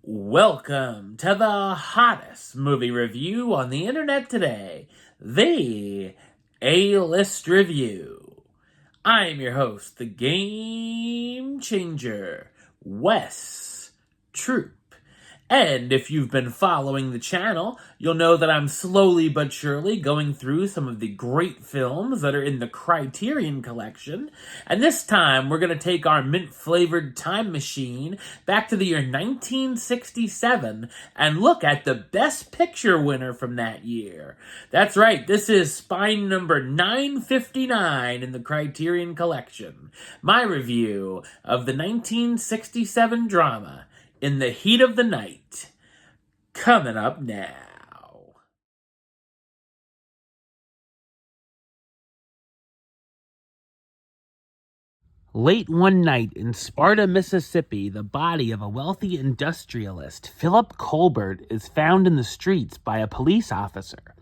Welcome to the hottest movie review on the internet today, the A-List Review. I am your host, the Game Changer, Wes Troop. And if you've been following the channel, you'll know that I'm slowly but surely going through some of the great films that are in the Criterion Collection. And this time, we're going to take our mint-flavored time machine back to the year 1967 and look at the Best Picture winner from that year. That's right, this is spine number 959 in the Criterion Collection. My review of the 1967 drama, In the Heat of the Night, coming up now. Late one night in Sparta, Mississippi, the body of a wealthy industrialist, Philip Colbert, is found in the streets by a police officer.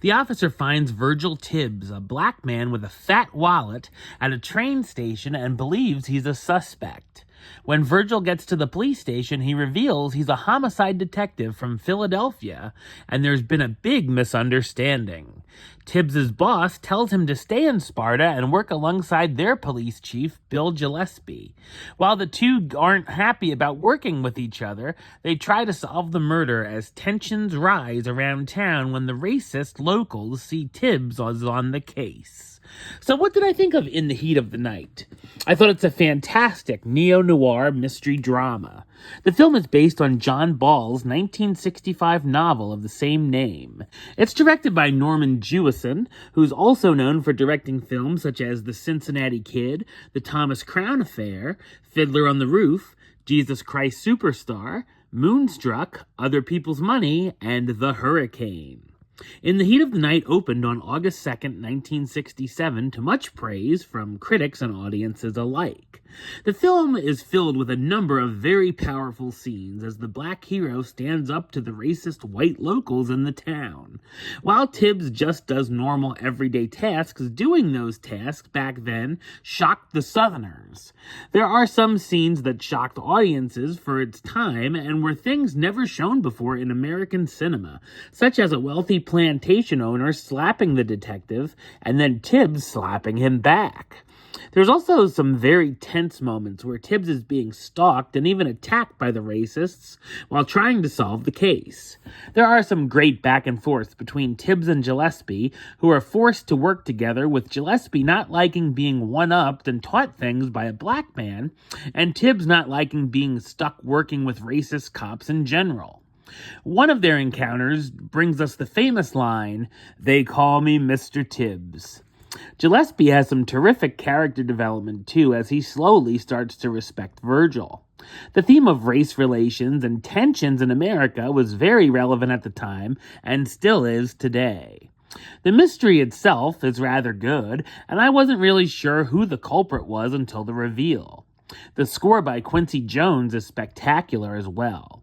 The officer finds Virgil Tibbs, a black man with a fat wallet, at a train station and believes he's a suspect. When Virgil gets to the police station, he reveals he's a homicide detective from Philadelphia, and there's been a big misunderstanding. Tibbs's boss tells him to stay in Sparta and work alongside their police chief, Bill Gillespie. While the two aren't happy about working with each other, they try to solve the murder as tensions rise around town when the racist locals see Tibbs is on the case. So what did I think of In the Heat of the Night? I thought it's a fantastic neo-noir mystery drama. The film is based on John Ball's 1965 novel of the same name. It's directed by Norman Jewison, who's also known for directing films such as The Cincinnati Kid, The Thomas Crown Affair, Fiddler on the Roof, Jesus Christ Superstar, Moonstruck, Other People's Money, and The Hurricane. In the Heat of the Night opened on August 2nd, 1967, to much praise from critics and audiences alike. The film is filled with a number of very powerful scenes as the black hero stands up to the racist white locals in the town. While Tibbs just does normal everyday tasks, doing those tasks back then shocked the Southerners. There are some scenes that shocked audiences for its time and were things never shown before in American cinema, such as a wealthy plantation owner slapping the detective and then Tibbs slapping him back. There's also some very tense moments where Tibbs is being stalked and even attacked by the racists while trying to solve the case. There are some great back and forth between Tibbs and Gillespie, who are forced to work together, with Gillespie not liking being one-upped and taught things by a black man, and Tibbs not liking being stuck working with racist cops in general. One of their encounters brings us the famous line, "They call me Mr. Tibbs." Gillespie has some terrific character development too, as he slowly starts to respect Virgil. The theme of race relations and tensions in America was very relevant at the time and still is today. The mystery itself is rather good, and I wasn't really sure who the culprit was until the reveal. The score by Quincy Jones is spectacular as well.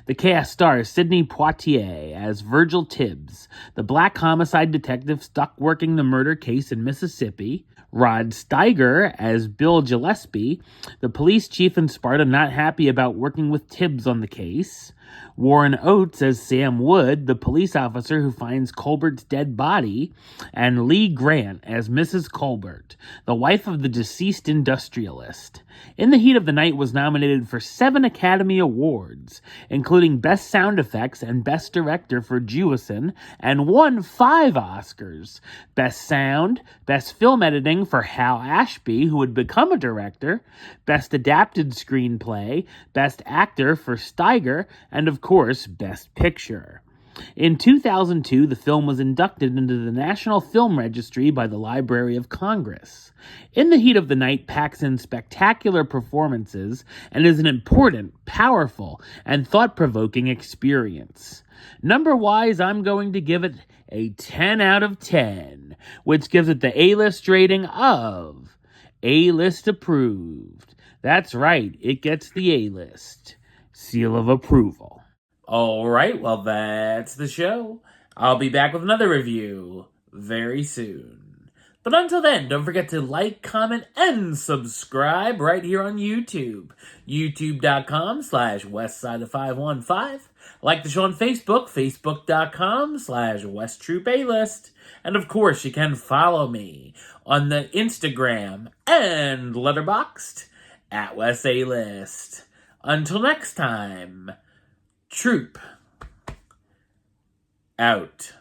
The cast stars Sidney Poitier as Virgil Tibbs, the black homicide detective stuck working the murder case in Mississippi, Rod Steiger as Bill Gillespie, the police chief in Sparta not happy about working with Tibbs on the case, Warren Oates as Sam Wood, the police officer who finds Colbert's dead body, and Lee Grant as Mrs. Colbert, the wife of the deceased industrialist. In the Heat of the Night was nominated for 7 Academy Awards, including Best Sound Effects and Best Director for Jewison, and won 5 Oscars. Best Sound, Best Film Editing for Hal Ashby, who would become a director, Best Adapted Screenplay, Best Actor for Steiger, and of course, Best Picture. In 2002, the film was inducted into the National Film Registry by the Library of Congress. In the Heat of the Night packs in spectacular performances and is an important, powerful, and thought-provoking experience. Number-wise, I'm going to give it a 10 out of 10, which gives it the A-list rating of A-list approved. That's right, it gets the A-list seal of approval. Alright, well that's the show. I'll be back with another review very soon. But until then, don't forget to like, comment, and subscribe right here on YouTube. YouTube.com/Westside515. Like the show on Facebook, Facebook.com/WestTroopaList. And of course, you can follow me on the Instagram and Letterboxd at WestAList. Until next time, Troop out.